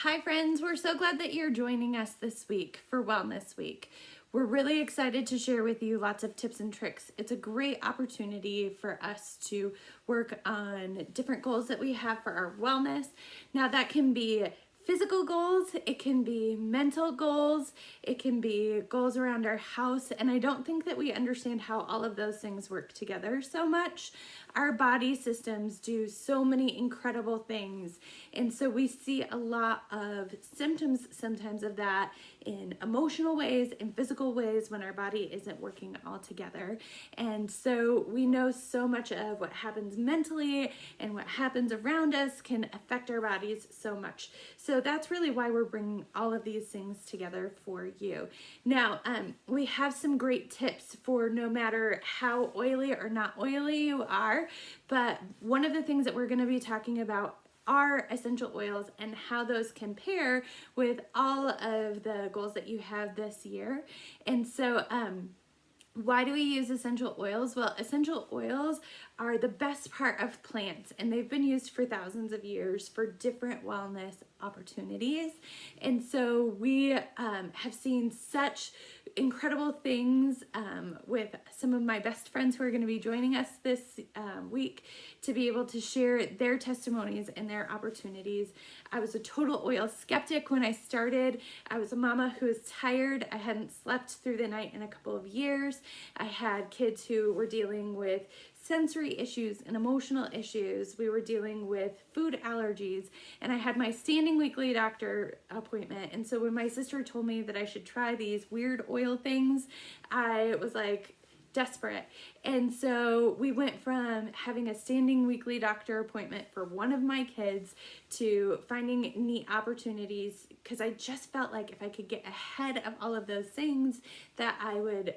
Hi friends, we're so glad that you're joining us this week for Wellness Week. We're really excited to share with you lots of tips and tricks. It's a great opportunity for us to work on different goals that we have for our wellness. Now that can be physical goals, it can be mental goals, it can be goals around our house, and I don't think that we understand how all of those things work together so much. Our body systems do so many incredible things, and so we see a lot of symptoms sometimes of that in emotional ways, in physical ways when our body isn't working all together. And so we know so much of what happens mentally and what happens around us can affect our bodies so much. So that's really why we're bringing all of these things together for you. Now, we have some great tips for no matter how oily or not oily you are, but one of the things that we're going to be talking about are essential oils and how those compare with all of the goals that you have this year. And so, why do we use essential oils? Well, essential oils are the best part of plants, and they've been used for thousands of years for different wellness opportunities. And so we have seen such incredible things with some of my best friends who are going to be joining us this week to be able to share their testimonies and their opportunities. I was a total oil skeptic when I started. I was a mama who was tired. I hadn't slept through the night in a couple of years. I had kids who were dealing with sensory issues and emotional issues. We were dealing with food allergies, and I had my standing weekly doctor appointment. And so when my sister told me that I should try these weird oil things, I was like desperate. And so we went from having a standing weekly doctor appointment for one of my kids to finding neat opportunities, because I just felt like if I could get ahead of all of those things that I would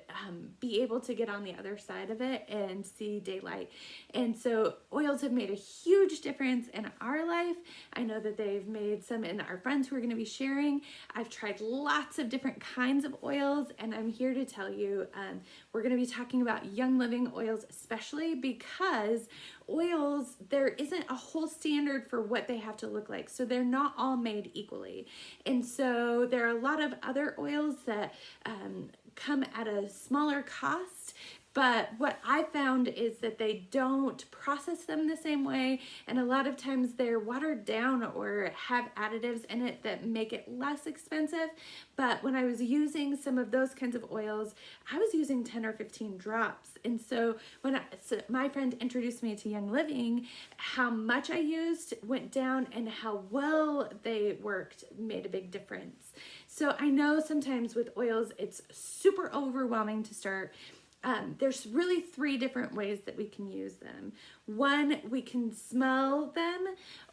be able to get on the other side of it and see daylight. And so oils have made a huge difference in our life. I know that they've made some in our friends who are going to be sharing. I've tried lots of different kinds of oils, and I'm here to tell you we're going to be talking about Young Living oils, especially because oils, there isn't a whole standard for what they have to look like. So they're not all made equally. And so there are a lot of other oils that come at a smaller cost. But what I found is that they don't process them the same way, and a lot of times they're watered down or have additives in it that make it less expensive. But when I was using some of those kinds of oils, I was using 10 or 15 drops. And so when my friend introduced me to Young Living, how much I used went down, and how well they worked made a big difference. So I know sometimes with oils, it's super overwhelming to start. There's really three different ways that we can use them. One, we can smell them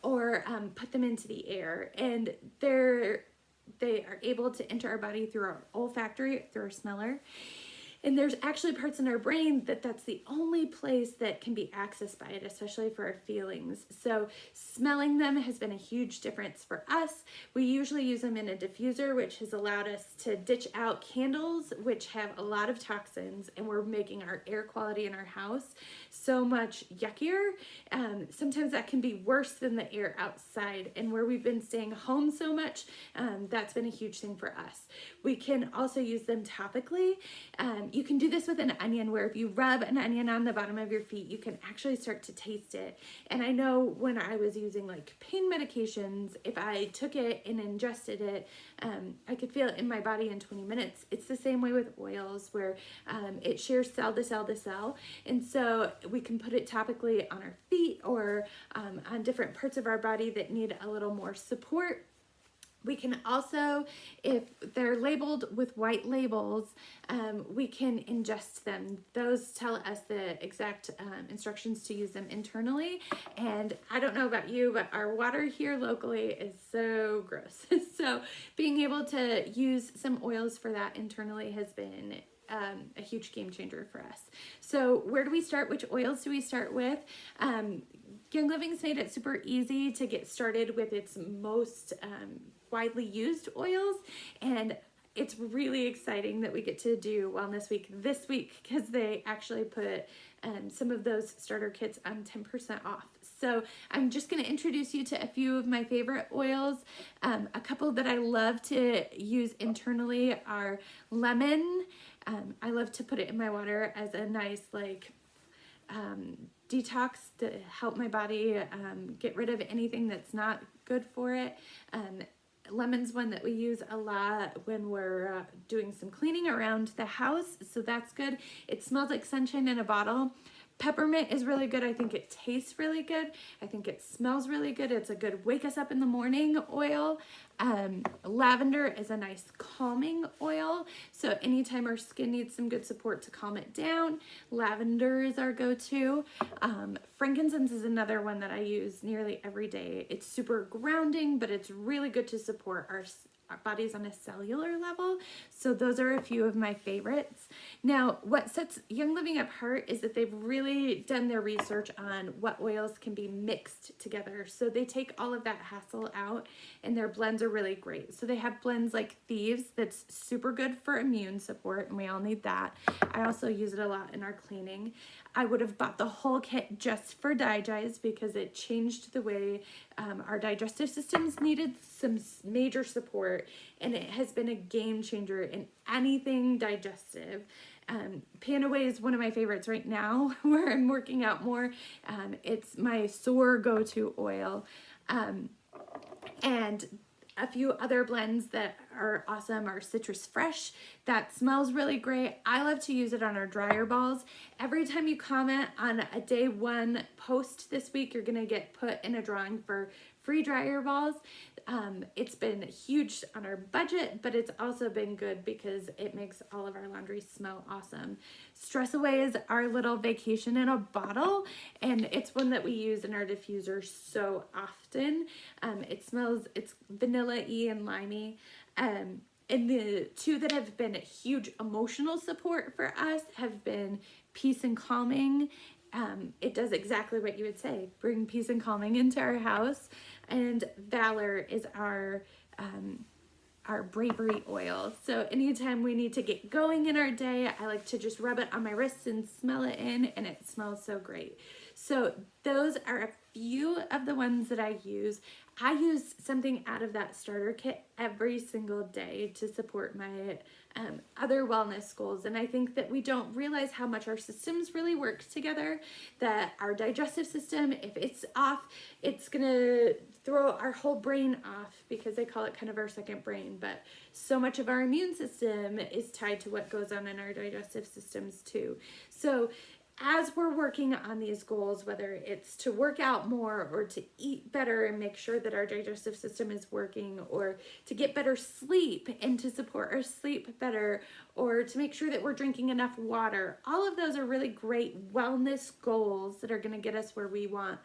or put them into the air, and they are able to enter our body through our olfactory, through our smeller. And there's actually parts in our brain that's the only place that can be accessed by it, especially for our feelings. So smelling them has been a huge difference for us. We usually use them in a diffuser, which has allowed us to ditch out candles, which have a lot of toxins, and we're making our air quality in our house so much yuckier. Sometimes that can be worse than the air outside. And where we've been staying home so much, that's been a huge thing for us. We can also use them topically. You can do this with an onion, where if you rub an onion on the bottom of your feet, you can actually start to taste it. And I know when I was using like pain medications, if I took it and ingested it, I could feel it in my body in 20 minutes. It's the same way with oils, where it shares cell to cell to cell. And so we can put it topically on our feet or on different parts of our body that need a little more support. We can also, if they're labeled with white labels, we can ingest them. Those tell us the exact instructions to use them internally. And I don't know about you, but our water here locally is so gross. So being able to use some oils for that internally has been a huge game changer for us. So where do we start? Which oils do we start with? Young Living's made it super easy to get started with its most widely used oils, and it's really exciting that we get to do Wellness Week this week, because they actually put some of those starter kits on 10% off. So I'm just going to introduce you to a few of my favorite oils. A couple that I love to use internally are lemon. I love to put it in my water as a nice detox to help my body get rid of anything that's not good for it. Lemon's one that we use a lot when we're doing some cleaning around the house, so that's good. It smells like sunshine in a bottle. Peppermint is really good. I think it tastes really good. I think it smells really good. It's a good wake us up in the morning oil. Lavender is a nice calming oil. So anytime our skin needs some good support to calm it down, lavender is our go-to. Frankincense is another one that I use nearly every day. It's super grounding, but it's really good to support our bodies on a cellular level. So those are a few of my favorites. Now, what sets Young Living apart is that they've really done their research on what oils can be mixed together. So they take all of that hassle out, and their blends are really great. So they have blends like Thieves that's super good for immune support, and we all need that. I also use it a lot in our cleaning. I would have bought the whole kit just for Digest because it changed the way our digestive systems needed some major support, and it has been a game changer in anything digestive. Panaway is one of my favorites right now where I'm working out more. It's my sore go-to oil. And a few other blends that are awesome are Citrus Fresh. That smells really great. I love to use it on our dryer balls. Every time you comment on a day one post this week, you're gonna get put in a drawing for free dryer balls. It's been huge on our budget, but it's also been good because it makes all of our laundry smell awesome. Stress Away is our little vacation in a bottle, and it's one that we use in our diffuser so often. It's vanilla-y and limey. And the two that have been a huge emotional support for us have been Peace and Calming. It does exactly what you would say, bring peace and calming into our house. And Valor is our bravery oil. So anytime we need to get going in our day, I like to just rub it on my wrists and smell it in, and it smells so great. So those are a few of the ones that I use. I use something out of that starter kit every single day to support my other wellness goals. And I think that we don't realize how much our systems really work together, that our digestive system, if it's off, it's gonna throw our whole brain off, because they call it kind of our second brain. But so much of our immune system is tied to what goes on in our digestive systems too. So as we're working on these goals, whether it's to work out more or to eat better and make sure that our digestive system is working, or to get better sleep and to support our sleep better, or to make sure that we're drinking enough water, all of those are really great wellness goals that are going to get us where we want.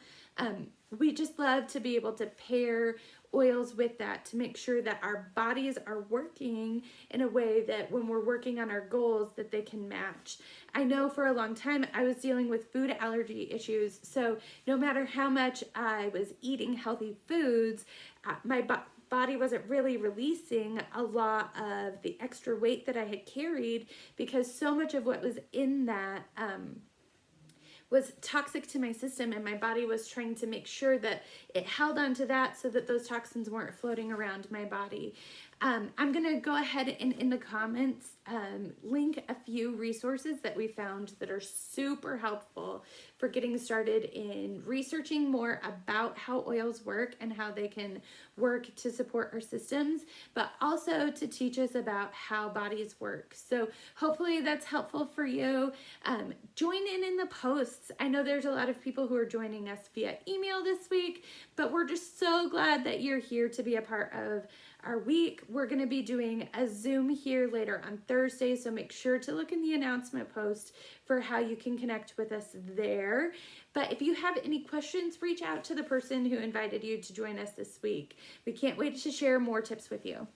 We just love to be able to pair oils with that to make sure that our bodies are working in a way that when we're working on our goals that they can match. I know for a long time I was dealing with food allergy issues, so no matter how much I was eating healthy foods, my body wasn't really releasing a lot of the extra weight that I had carried, because so much of what was in that was toxic to my system, and my body was trying to make sure that it held on to that so that those toxins weren't floating around my body. I'm gonna go ahead and in the comments link a few resources that we found that are super helpful for getting started in researching more about how oils work and how they can work to support our systems, but also to teach us about how bodies work. So hopefully that's helpful for you. Join in the posts. I know there's a lot of people who are joining us via email this week, but we're just so glad that you're here to be a part of our week. We're going to be doing a Zoom here later on Thursday, so make sure to look in the announcement post for how you can connect with us there. But if you have any questions, reach out to the person who invited you to join us this week. We can't wait to share more tips with you.